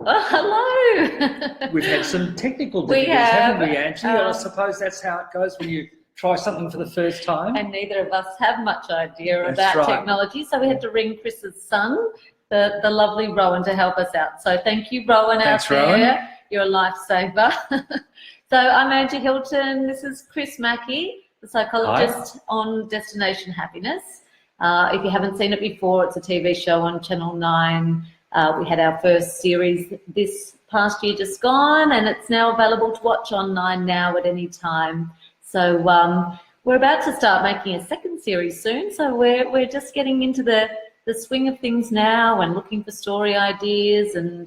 Oh, hello. We've had some technical We difficulties, have, haven't we, Angie? I suppose that's how it goes when you try something for the first time. And neither of us have much idea That's about right. technology, so we had to ring Chris's son, the lovely Rowan, to help us out. So thank you, Rowan, Thanks, out there. Rowan. You're a lifesaver. So I'm Angie Hilton. This is Chris Mackey, the psychologist on Destination Happiness. If you haven't seen it before, it's a TV show on Channel 9. We had our first series this past year just gone, and it's now available to watch on 9 Now at any time. So we're about to start making a second series soon, so we're just getting into the swing of things now and looking for story ideas and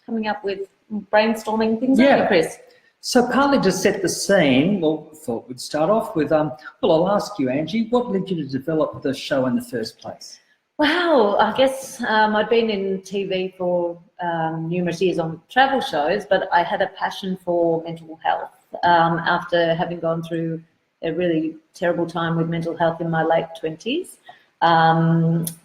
coming up with brainstorming things, aren't you, Chris? So partly to set the scene, well, I thought we'd start off with, well, I'll ask you, Angie, what led you to develop the show in the first place? Wow, I guess I'd been in TV for numerous years on travel shows, but I had a passion for mental health after having gone through a really terrible time with mental health in my late 20s,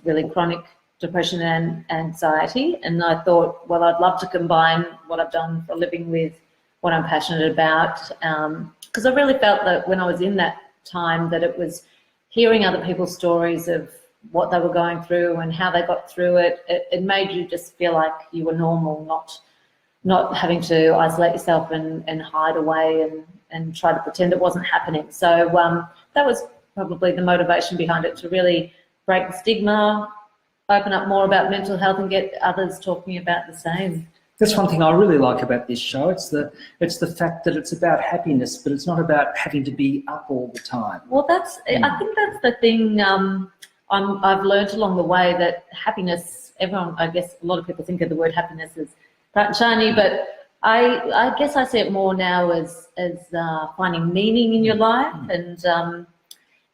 really chronic depression and anxiety. And I thought, well, I'd love to combine what I've done for a living with what I'm passionate about, because I really felt that when I was in that time that it was hearing other people's stories of what they were going through and how they got through it. It made you just feel like you were normal, not having to isolate yourself and hide away and try to pretend it wasn't happening. So that was probably the motivation behind it, to really break the stigma, open up more about mental health and get others talking about the same. That's one thing I really like about this show. It's the fact that it's about happiness, but it's not about having to be up all the time. Well, I think that's the thing I've learned along the way, that happiness, everyone, I guess a lot of people think of the word happiness as bright and shiny, but I guess I see it more now as finding meaning in your life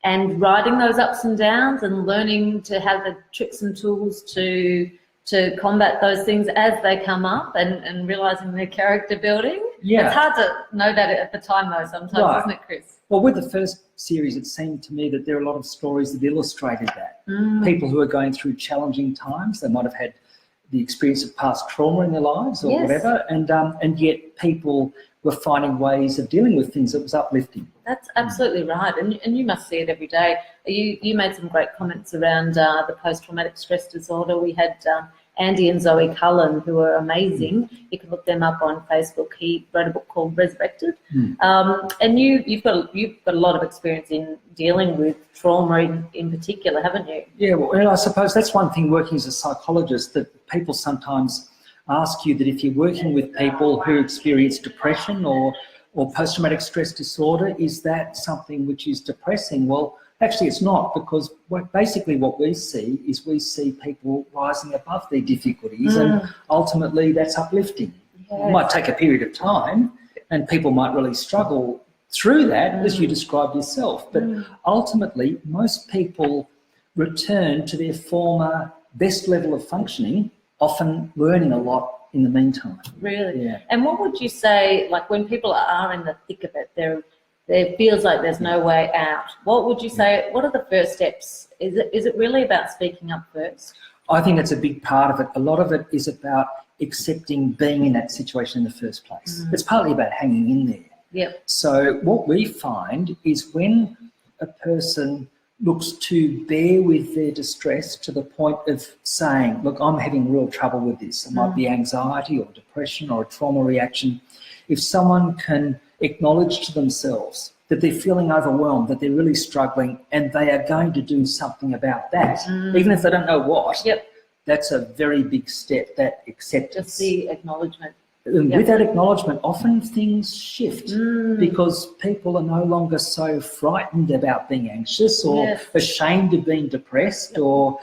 and riding those ups and downs and learning to have the tricks and tools to combat those things as they come up and realising their character building. Yeah. It's hard to know that at the time though sometimes, Right. isn't it, Chris? Well, with the first series, it seemed to me that there are a lot of stories that illustrated that. People who are going through challenging times, they might have had the experience of past trauma in their lives or whatever, and yet people were finding ways of dealing with things that was uplifting. That's absolutely right, and you must see it every day. You made some great comments around the post-traumatic stress disorder. We had Andy and Zoe Cullen, who are amazing. You can look them up on Facebook. He wrote a book called Resurrected, and you've got a lot of experience in dealing with trauma in particular, haven't you? Yeah, well, I suppose that's one thing working as a psychologist, that people sometimes ask you that if you're working with people who experience depression or post-traumatic stress disorder, is that something which is depressing? Well, actually it's not, because basically what we see people rising above their difficulties, and ultimately that's uplifting. Yes. It might take a period of time and people might really struggle through that, as you described yourself, but ultimately most people return to their former best level of functioning, often learning a lot in the meantime. Really? Yeah. And what would you say, like when people are in the thick of it, there feels like there's no way out, what would you say, what are the first steps? Is it really about speaking up first? I think that's a big part of it. A lot of it is about accepting being in that situation in the first place. It's partly about hanging in there. Yep. So what we find is when a person looks to bear with their distress to the point of saying, look, I'm having real trouble with this. It might be anxiety or depression or a trauma reaction. If someone can acknowledge to themselves that they're feeling overwhelmed, that they're really struggling, and they are going to do something about that, even if they don't know what, that's a very big step, that acceptance. Just the acknowledgement. With that acknowledgement, often things shift because people are no longer so frightened about being anxious or ashamed of being depressed or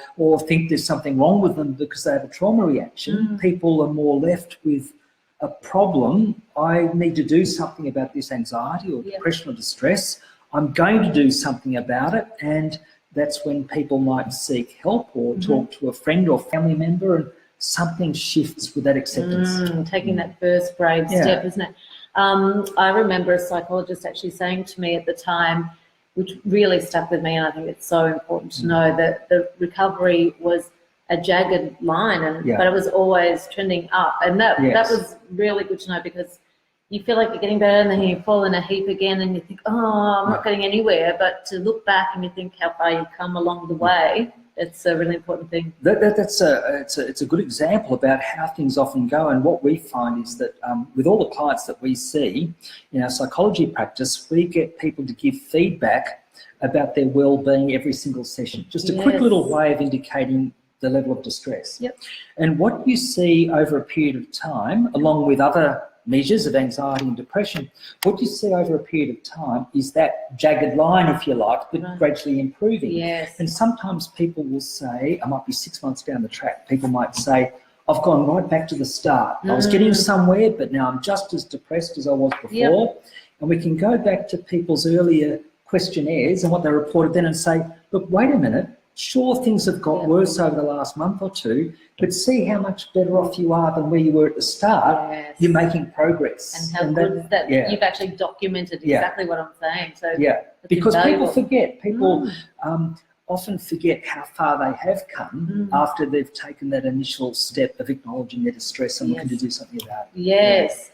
think there's something wrong with them because they have a trauma reaction. People are more left with a problem. I need to do something about this anxiety or depression or distress. I'm going to do something about it, and that's when people might seek help or talk to a friend or family member, and something shifts with that acceptance. Taking that first brave step, isn't it? I remember a psychologist actually saying to me at the time, which really stuck with me, and I think it's so important to know, that the recovery was a jagged line, and Yeah. but it was always trending up, and that Yes. was really good to know, because you feel like you're getting better, and then you fall in a heap again, and you think, oh, I'm not getting anywhere. But to look back and you think how far you've come along the way, it's a really important thing. It's a good example about how things often go. And what we find is that with all the clients that we see in our psychology practice, we get people to give feedback about their well-being every single session. Just a quick little way of indicating the level of distress. Yep. And what you see over a period of time, along with other measures of anxiety and depression, what you see over a period of time is that jagged line, if you like, but gradually improving. Yes. And sometimes people will say, I might be 6 months down the track, people might say, I've gone right back to the start. I was getting somewhere, but now I'm just as depressed as I was before. Yep. And we can go back to people's earlier questionnaires and what they reported then and say, look, wait a minute, sure, things have got worse over the last month or two, but see how much better off you are than where you were at the start. Yes. You're making progress. And how good that you've actually documented exactly what I'm saying. So because invaluable. people forget. People often forget how far they have come after they've taken that initial step of acknowledging their distress and looking to do something about it. Yes.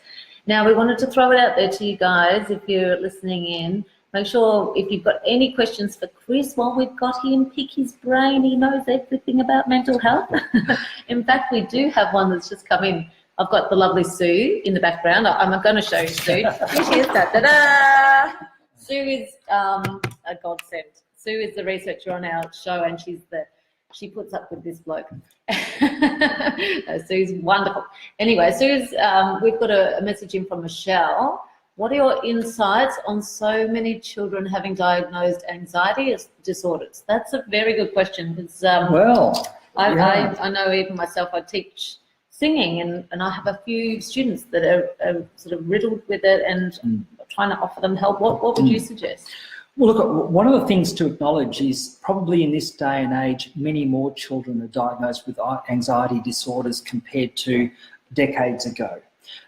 Now, we wanted to throw it out there to you guys, if you're listening in. Make sure, if you've got any questions for Chris, while we've got him, pick his brain. He knows everything about mental health. In fact, we do have one that's just come in. I've got the lovely Sue in the background. I'm going to show you Sue. Here she is. Da-da-da! Sue is a godsend. Sue is the researcher on our show, and she puts up with this bloke. No, Sue's wonderful. Anyway, Sue's, we've got a message in from Michelle. What are your insights on so many children having diagnosed anxiety disorders? That's a very good question, because I know even myself, I teach singing, and I have a few students that are sort of riddled with it and trying to offer them help. What would you suggest? Well, look, one of the things to acknowledge is probably in this day and age, many more children are diagnosed with anxiety disorders compared to decades ago.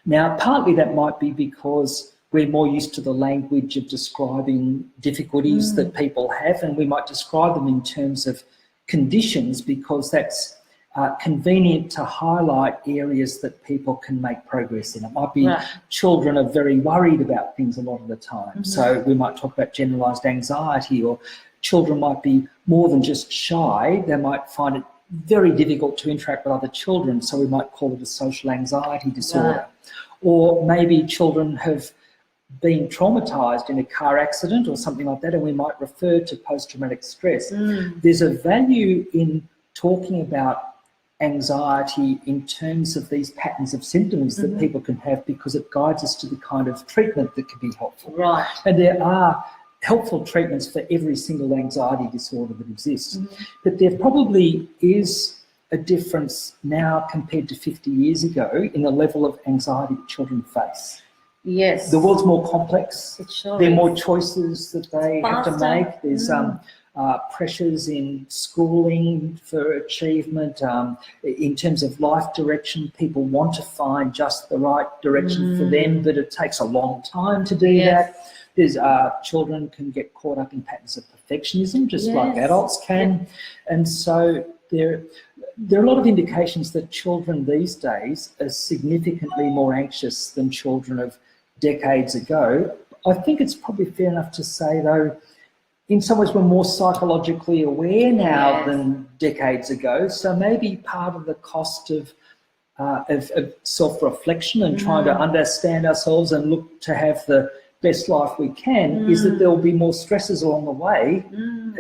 Now, partly that might be because we're more used to the language of describing difficulties that people have, and we might describe them in terms of conditions because that's convenient to highlight areas that people can make progress in. It might be children are very worried about things a lot of the time, so we might talk about generalised anxiety, or children might be more than just shy. They might find it very difficult to interact with other children, so we might call it a social anxiety disorder. Or maybe children have been traumatised in a car accident or something like that, and we might refer to post-traumatic stress. There's a value in talking about anxiety in terms of these patterns of symptoms that people can have, because it guides us to the kind of treatment that can be helpful. Right. And there are helpful treatments for every single anxiety disorder that exists. But there probably is a difference now compared to 50 years ago in the level of anxiety that children face. Yes. The world's more complex. It sure there are is. more choices that they have to make. There's pressures in schooling for achievement. In terms of life direction, people want to find just the right direction for them, but it takes a long time to do that. There's children can get caught up in patterns of perfectionism, just like adults can. And so there are a lot of indications that children these days are significantly more anxious than children of decades ago. I think it's probably fair enough to say, though, in some ways we're more psychologically aware now than decades ago. So maybe part of the cost of self-reflection and trying to understand ourselves and look to have the best life we can is that there will be more stresses along the way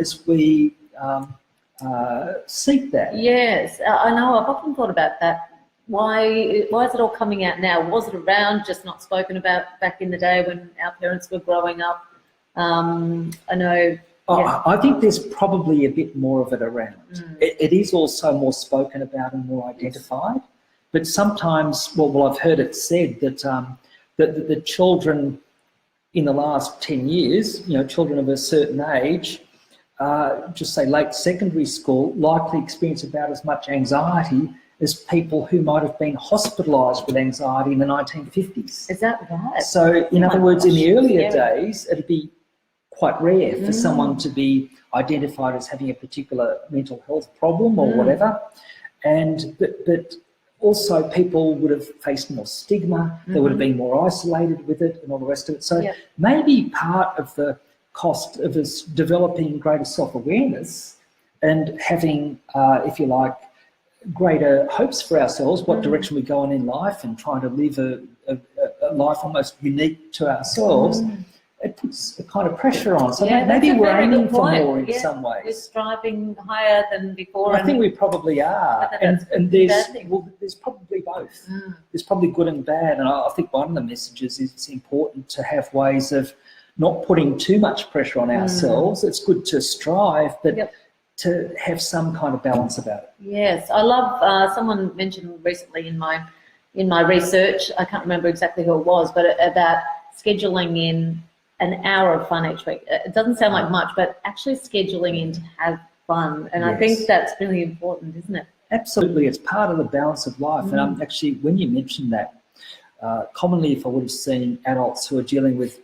as we seek that. Yes, I know. I've often thought about that. Why is it all coming out now? Was it around, just not spoken about back in the day when our parents were growing up? I know. I think there's probably a bit more of it around. It is also more spoken about and more identified. But sometimes, well, I've heard it said that that the children in the last 10 years, children of a certain age, just say late secondary school, likely experience about as much anxiety as people who might have been hospitalised with anxiety in the 1950s. Is that right? So, in other words, in the earlier days, it'd be quite rare for someone to be identified as having a particular mental health problem or whatever. But also people would have faced more stigma, they would have been more isolated with it and all the rest of it. So maybe part of the cost of us developing greater self-awareness and having, if you like, greater hopes for ourselves, what direction we're going in life, and trying to live a life almost unique to ourselves, it puts a kind of pressure on. So maybe we're aiming for more in some ways. We're striving higher than before. I think we probably are. And there's probably both. There's probably good and bad. And I think one of the messages is it's important to have ways of not putting too much pressure on ourselves. It's good to strive, but to have some kind of balance about it. Yes, I love, someone mentioned recently in my research, I can't remember exactly who it was, but about scheduling in an hour of fun each week. It doesn't sound like much, but actually scheduling in to have fun. And I think that's really important, isn't it? Absolutely, it's part of the balance of life. And actually, when you mentioned that, commonly if I would have seen adults who are dealing with,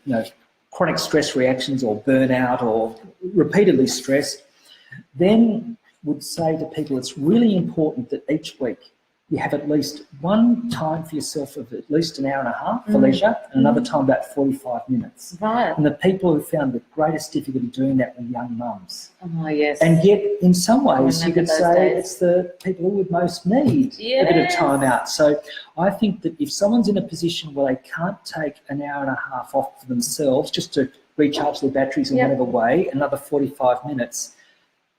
chronic stress reactions or burnout or repeatedly stressed, then would say to people it's really important that each week you have at least one time for yourself of at least an hour and a half for leisure, and another time about 45 minutes. Right. And the people who found the greatest difficulty doing that were young mums. Oh, yes. And yet, in some ways, you could say it's the people who would most need a bit of time out. So I think that if someone's in a position where they can't take an hour and a half off for themselves just to recharge their batteries in whatever way, another 45 minutes,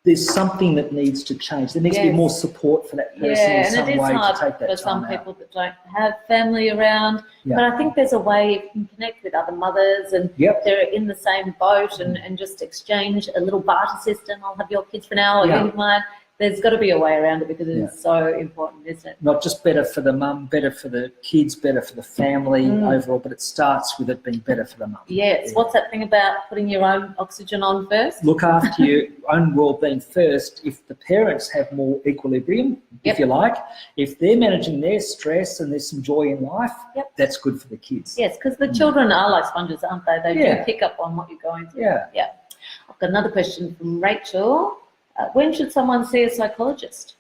there's something that needs to change. There needs to be more support for that person in some way to take that time out. And it is hard for some people that don't have family around. But I think there's a way you can connect with other mothers and they're in the same boat and just exchange a little barter system. I'll have your kids for now, or you have mine. There's got to be a way around it because it is so important, isn't it? Not just better for the mum, better for the kids, better for the family overall, but it starts with it being better for the mum. Yes. What's that thing about putting your own oxygen on first? Look after your own well-being first. If the parents have more equilibrium, if you like, if they're managing their stress and there's some joy in life, that's good for the kids. Yes, because the children are like sponges, aren't they? They do pick up on what you're going through. Yeah. I've got another question from Rachel. When should someone see a psychologist?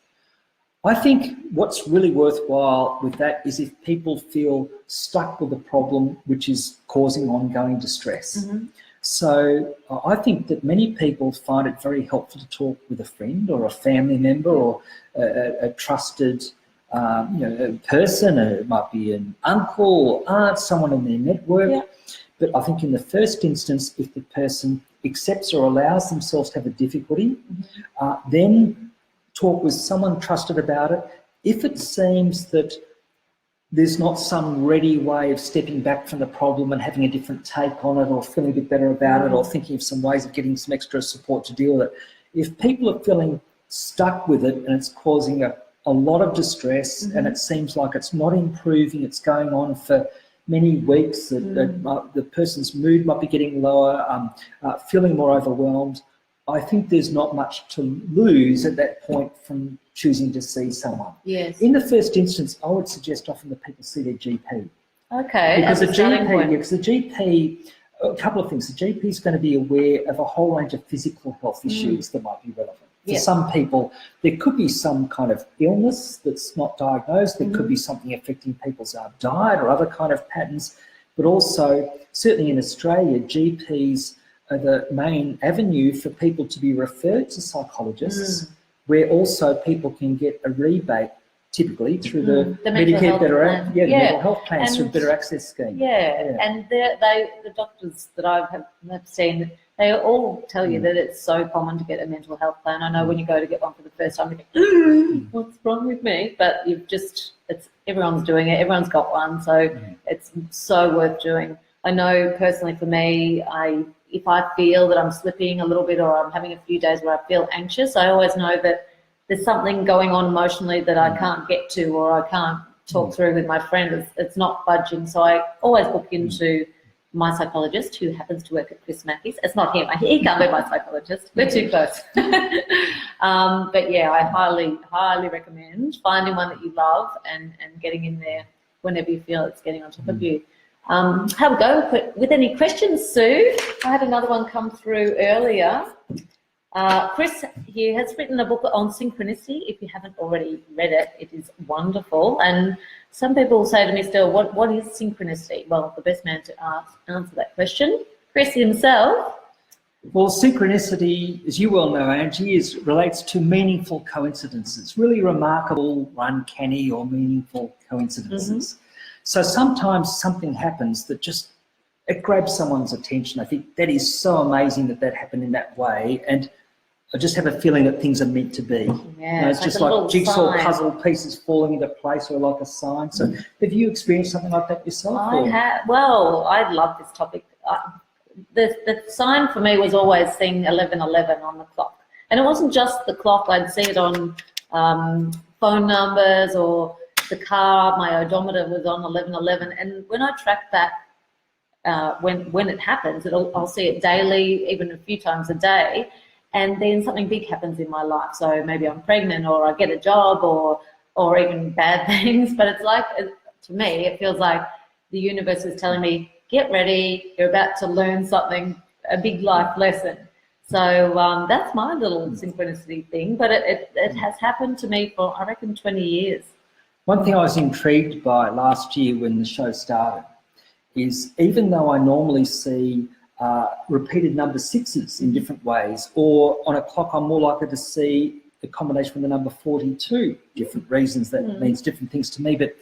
I think what's really worthwhile with that is if people feel stuck with a problem which is causing ongoing distress. So I think that many people find it very helpful to talk with a friend or a family member or a trusted person. It might be an uncle or aunt, someone in their network. But I think in the first instance, if the person accepts or allows themselves to have a difficulty, then talk with someone trusted about it. If it seems that there's not some ready way of stepping back from the problem and having a different take on it or feeling a bit better about it or thinking of some ways of getting some extra support to deal with it, if people are feeling stuck with it and it's causing a lot of distress and it seems like it's not improving, it's going on for many weeks, the person's mood might be getting lower, feeling more overwhelmed, I think there's not much to lose at that point from choosing to see someone. Yes. In the first instance, I would suggest often that people see their GP. Okay. Because the GP, a couple of things. The GP is going to be aware of a whole range of physical health issues that might be relevant. For some people, there could be some kind of illness that's not diagnosed. There could be something affecting people's diet or other kind of patterns. But also, certainly in Australia, GPs are the main avenue for people to be referred to psychologists, where also people can get a rebate, typically through the Medicare mental health plans through Better Access Scheme. And the doctors that I have seen, they all tell you that it's so common to get a mental health plan. I know when you go to get one for the first time, you think, what's wrong with me? But everyone's doing it. Everyone's got one. So it's so worth doing. I know personally for me, if I feel that I'm slipping a little bit or I'm having a few days where I feel anxious, I always know that there's something going on emotionally that I can't get to or I can't talk through with my friend. It's not budging. So I always book into my psychologist, who happens to work at Chris Mackey's. It's not him. He can't be my psychologist. We're too close. But yeah, I highly, highly recommend finding one that you love and getting in there whenever you feel it's getting on top of you. How we go with any questions, Sue? I had another one come through earlier. Chris here has written a book on synchronicity. If you haven't already read it, it is wonderful. And some people say to me still, what is synchronicity? Well, the best man to answer that question, Chris himself. Well, synchronicity, as you well know, Angie, relates to meaningful coincidences, really remarkable, uncanny or meaningful coincidences. So sometimes something happens that it grabs someone's attention. I think that is so amazing that happened in that way. And I just have a feeling that things are meant to be. Yeah, it's just like jigsaw puzzle pieces falling into place, or like a sign. So have you experienced something like that yourself? I have. Well, I love this topic. The sign for me was always seeing 11:11 on the clock. And it wasn't just the clock. I'd see it on phone numbers, or the car, my odometer was on 11:11. And when I track back, when it happens, I'll see it daily, even a few times a day. And then something big happens in my life. So maybe I'm pregnant, or I get a job, or even bad things. But it's like, to me, it feels like the universe is telling me, get ready, you're about to learn something, a big life lesson. So that's my little synchronicity thing. But it has happened to me for, I reckon, 20 years. One thing I was intrigued by last year when the show started is, even though I normally see repeated number sixes in different ways, or on a clock I'm more likely to see a combination with the number 42, different reasons that means different things to me. But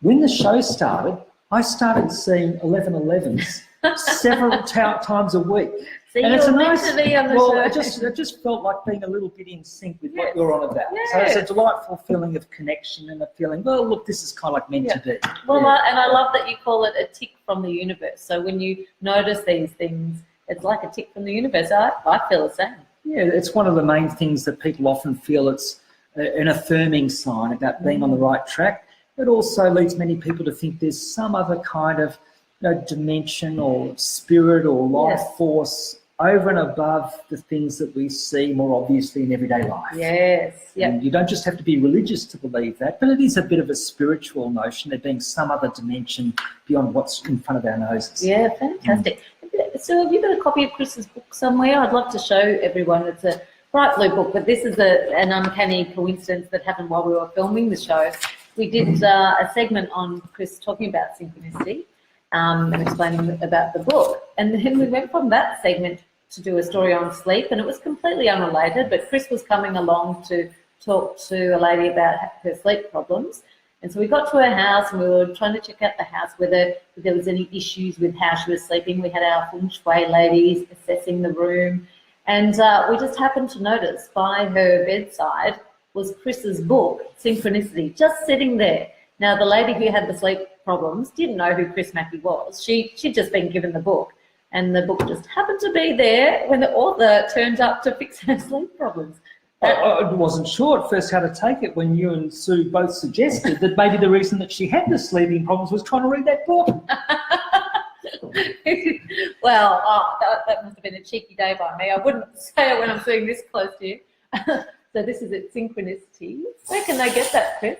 when the show started, I started seeing 11:11s several times a week. So and it's meant to be on the show. It just felt like being a little bit in sync with what you're on about. Yes. So it's a delightful feeling of connection, and a feeling, well, look, this is kind of like meant to be. Well, and I love that you call it a tick from the universe. So when you notice these things, it's like a tick from the universe. I feel the same. Yeah, it's one of the main things that people often feel. It's an affirming sign about being on the right track. It also leads many people to think there's some other kind of dimension or spirit or life force over and above the things that we see more obviously in everyday life. Yes. And you don't just have to be religious to believe that, but it is a bit of a spiritual notion, there being some other dimension beyond what's in front of our noses. Yeah, fantastic. So have you got a copy of Chris's book somewhere? I'd love to show everyone. It's a bright blue book, but this is an uncanny coincidence that happened while we were filming the show. We did a segment on Chris talking about synchronicity and explaining about the book. And then we went from that segment to do a story on sleep, and it was completely unrelated, but Chris was coming along to talk to a lady about her sleep problems. And so we got to her house, and we were trying to check out the house, whether there was any issues with how she was sleeping. We had our feng shui ladies assessing the room, and we just happened to notice by her bedside was Chris's book, Synchronicity, just sitting there. Now, the lady who had the sleep problems didn't know who Chris Mackey was. She'd just been given the book, and the book just happened to be there when the author turned up to fix her sleep problems. I wasn't sure at first how to take it when you and Sue both suggested that maybe the reason that she had the sleeping problems was trying to read that book. Well, that must have been a cheeky day by me. I wouldn't say it when I'm sitting this close to you. So this is at Synchronicity. Where can they get that, Chris?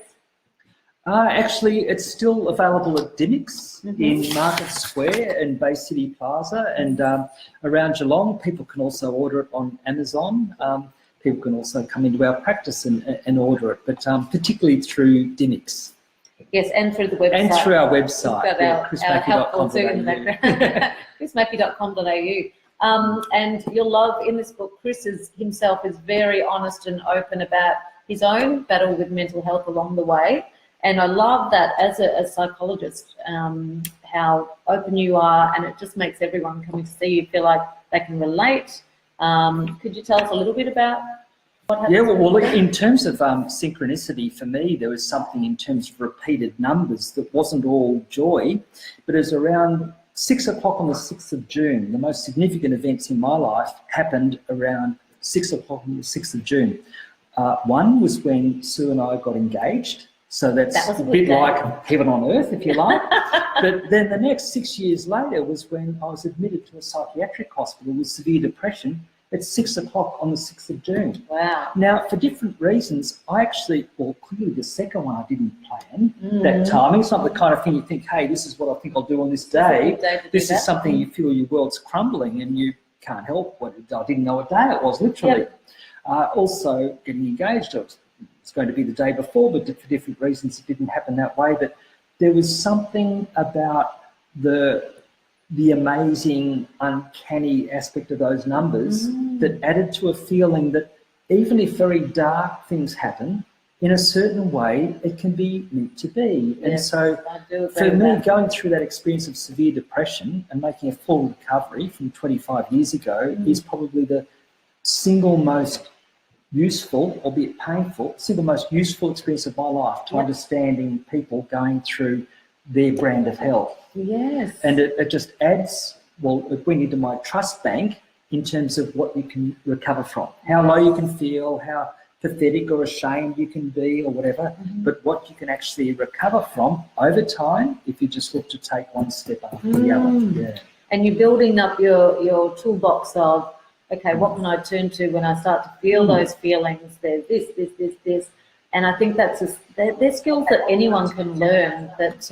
Actually, it's still available at Dimmicks in Market Square and Bay City Plaza, and around Geelong. People can also order it on Amazon. People can also come into our practice and order it, but particularly through Dimmicks. Yes, and through the website. And through our website, our helpful too in the background, chrismackey.com.au. And you'll love, in this book, Chris himself is very honest and open about his own battle with mental health along the way. And I love that as a psychologist, how open you are, and it just makes everyone coming to see you feel like they can relate. Could you tell us a little bit about what happens? Yeah, well, in terms of synchronicity, for me, there was something in terms of repeated numbers that wasn't all joy, but it was around 6 o'clock on the 6th of June. The most significant events in my life happened around 6 o'clock on the 6th of June. One was when Sue and I got engaged. So that's a bit like heaven on earth, if you like. But then the next 6 years later was when I was admitted to a psychiatric hospital with severe depression It's 6 o'clock on the 6th of June. Wow. Now, for different reasons, I actually, well, clearly the second one I didn't plan that timing. It's not the kind of thing you think, hey, this is what I think I'll do on this day. This is something you feel your world's crumbling and you can't help what I didn't know what day it was, literally. Yep. Also, getting engaged, it's going to be the day before, but for different reasons it didn't happen that way. But there was something about the amazing, uncanny aspect of those numbers that added to a feeling that even if very dark things happen, in a certain way, it can be meant to be. And so for me, going through that experience of severe depression and making a full recovery from 25 years ago is probably the single most useful, albeit painful, single most useful experience of my life to understanding people going through their brand of hell. Yes. And it just adds, well, it went into my trust bank in terms of what you can recover from, how low you can feel, how pathetic or ashamed you can be or whatever, but what you can actually recover from over time if you just look to take one step after the other. Yeah. And you're building up your toolbox of, okay, what can I turn to when I start to feel those feelings? There's this. And I think they're skills that anyone can learn that,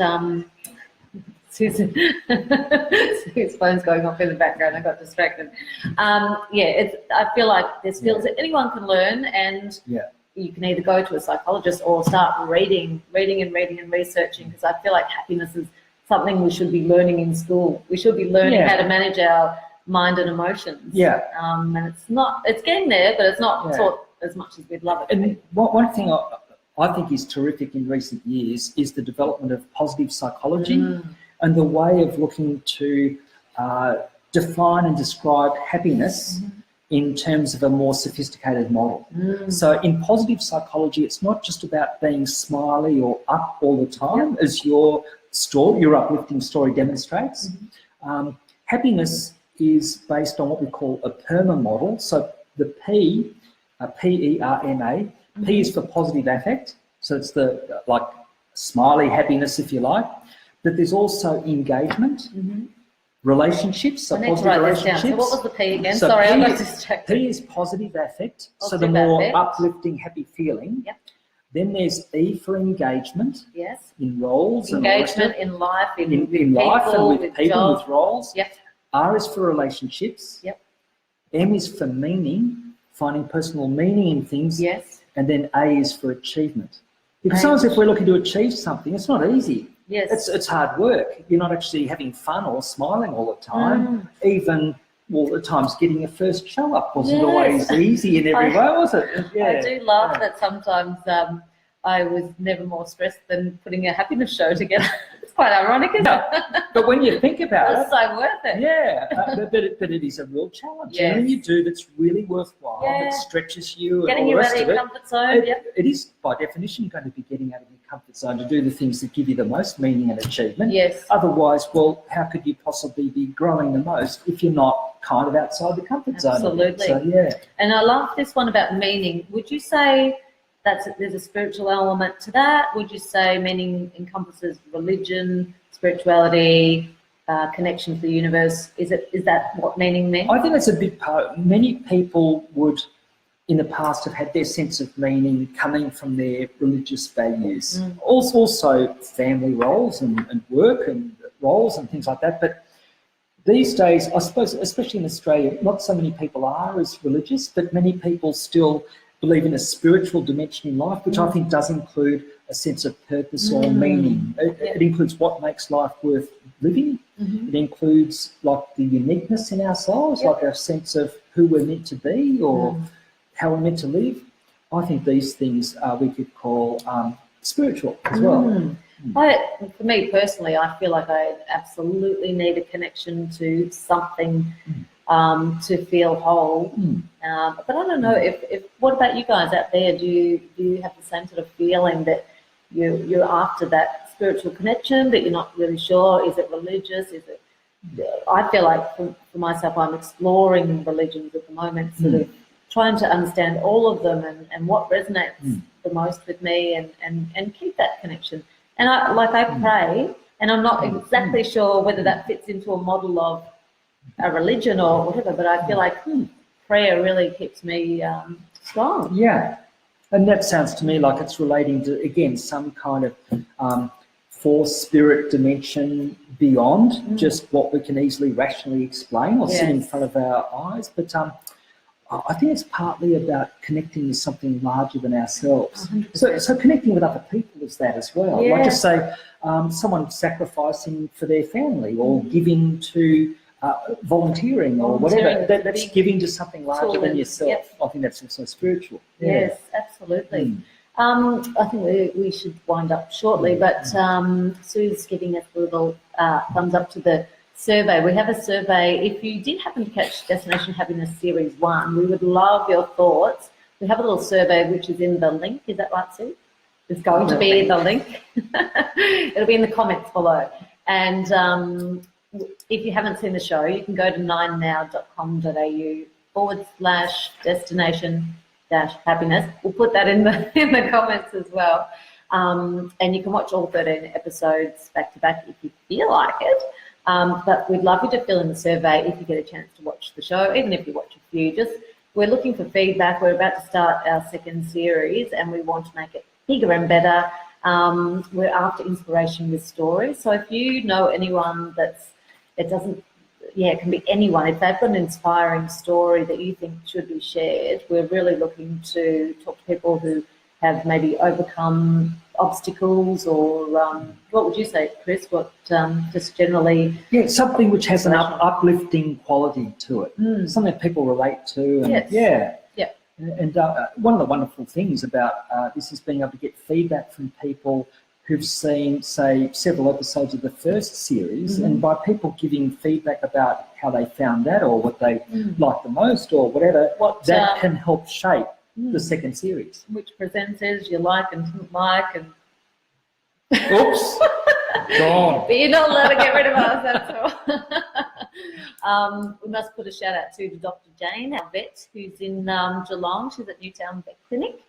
Susan, Susan's phone's going off in the background. I got distracted. I feel like there's skills that anyone can learn, and you can either go to a psychologist or start reading and researching, because I feel like happiness is something we should be learning in school. We should be learning how to manage our mind and emotions. And it's getting there, but it's not taught as much as we'd love it to be. And one thing I think is terrific in recent years is the development of positive psychology and the way of looking to define and describe happiness in terms of a more sophisticated model. So in positive psychology, it's not just about being smiley or up all the time, as your uplifting story demonstrates. Happiness is based on what we call a PERMA model. So the P, P-E-R-M-A, P is for positive affect. So it's the smiley happiness, if you like. But there's also engagement, relationships, so positive relationships. So what was the P again? So Sorry, I got distracted. P is positive affect, so the more uplifting, happy feeling. Then there's E for engagement. Yes. In roles. Engagement in life, in life and with people, with roles. Yep. R is for relationships. Yep. M is for meaning, finding personal meaning in things. Yes. And then A is for achievement. Because sometimes if we're looking to achieve something, it's not easy. Yes. It's hard work. You're not actually having fun or smiling all the time. Even, at times getting your first show up wasn't always easy in every way, was it? I do laugh that sometimes I was never more stressed than putting a happiness show together. It's quite ironic, isn't it? But when you think about it's so worth it. But it is a real challenge. Anything you do that's really worthwhile, that stretches you, getting and all you the out rest of your comfort zone. It is by definition going to be getting out of your comfort zone to do the things that give you the most meaning and achievement. Yes. Otherwise, how could you possibly be growing the most if you're not kind of outside the comfort zone? Absolutely. So, and I love this one about meaning. Would you say there's a spiritual element to that? Would you say meaning encompasses religion, spirituality, connection to the universe? Is that what meaning means? I think that's a big part. Many people would, in the past, have had their sense of meaning coming from their religious values. Also family roles and work and roles and things like that. But these days, I suppose, especially in Australia, not so many people are as religious, but many people still believe in a spiritual dimension in life, which I think does include a sense of purpose or meaning. It includes what makes life worth living. It includes the uniqueness in ourselves, like our sense of who we're meant to be or how we're meant to live. I think these things we could call spiritual as well. For me personally, I feel like I absolutely need a connection to something to feel whole. But I don't know if what about you guys out there? Do you have the same sort of feeling that you're after that spiritual connection, but you're not really sure? Is it religious? Is it? I feel like for myself, I'm exploring religions at the moment, sort of trying to understand all of them and what resonates the most with me, and keep that connection. And I pray, and I'm not exactly sure whether that fits into a model of a religion or whatever, but I feel like prayer really keeps me strong. Yeah. And that sounds to me like it's relating to, again, some kind of force, spirit dimension beyond just what we can easily rationally explain or sit in front of our eyes. But I think it's partly about connecting with something larger than ourselves. So connecting with other people is that as well. Yeah. Like just say someone sacrificing for their family or giving to volunteering or whatever. That's giving to something larger than yourself. Yep. I think that's also spiritual. Yeah. Yes, absolutely. I think we should wind up shortly, but Sue's giving us a little thumbs up to the survey. We have a survey. If you did happen to catch Destination Happiness Series 1, we would love your thoughts. We have a little survey which is in the link. Is that right, Sue? It's going to be in the link. It'll be in the comments below. And if you haven't seen the show, you can go to 9now.com.au/destination-happiness. We'll put that in the comments as well. And you can watch all 13 episodes back to back if you feel like it. But we'd love you to fill in the survey if you get a chance to watch the show, even if you watch a few. We're looking for feedback. We're about to start our second series and we want to make it bigger and better. We're after inspiration with stories. So if you know anyone it can be anyone. If they've got an inspiring story that you think should be shared, we're really looking to talk to people who have maybe overcome obstacles or what would you say, Chris? What just generally? Yeah, something which has an uplifting quality to it. Something that people relate to. And And one of the wonderful things about this is being able to get feedback from people who've seen, say, several episodes of the first series, and by people giving feedback about how they found that or what they liked the most or whatever, that can help shape the second series. Which presenters you like and didn't like and... Oops, gone. But you're not allowed to get rid of us, that's all. We must put a shout out to Dr. Jane, our vet, who's in Geelong. She's at Newtown Vet Clinic.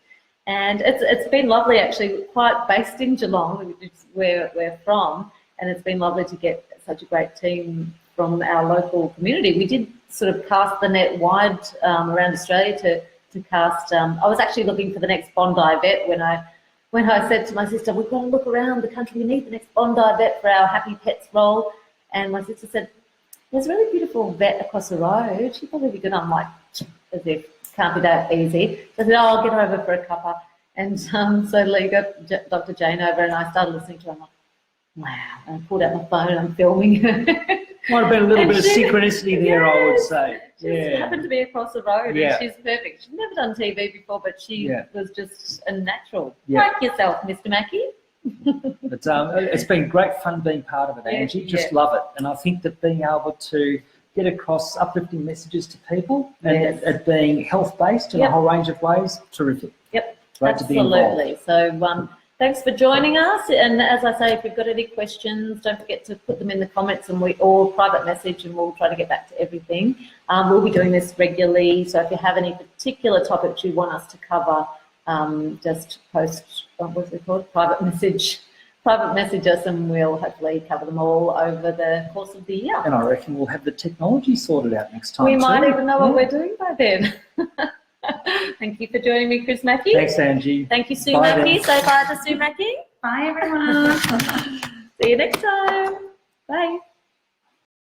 And it's been lovely, actually, quite based in Geelong, which is where we're from, and it's been lovely to get such a great team from our local community. We did sort of cast the net wide around Australia to cast. I was actually looking for the next Bondi vet when I said to my sister, we've got to look around the country, we need the next Bondi vet for our Happy Pets role. And my sister said, there's a really beautiful vet across the road. She'd probably be good. I'm like, as if can't be that easy. So I said, I'll get her over for a cuppa. And so Lee got Dr. Jane over and I started listening to her. I'm like, wow. And I pulled out my phone and I'm filming her. Might have been a little bit of synchronicity there, I would say. She happened to be across the road and she's perfect. She's never done TV before, but she was just a natural. Like yourself, Mr. Mackey. But it's been great fun being part of it, Angie. Just love it. And I think that being able to get across uplifting messages to people and it being health-based in a whole range of ways, terrific. Yep, great to be involved. So thanks for joining us. And as I say, if you've got any questions, don't forget to put them in the comments or private message and we'll try to get back to everything. We'll be doing this regularly. So if you have any particular topics you want us to cover, just post, what's it called? Private message us and we'll hopefully cover them all over the course of the year. And I reckon we'll have the technology sorted out next time. We might even know what we're doing by then. Thank you for joining me, Chris Mackey. Thanks, Angie. Thank you, Sue Mackey. Say bye to Sue Mackey. Bye, everyone. See you next time. Bye.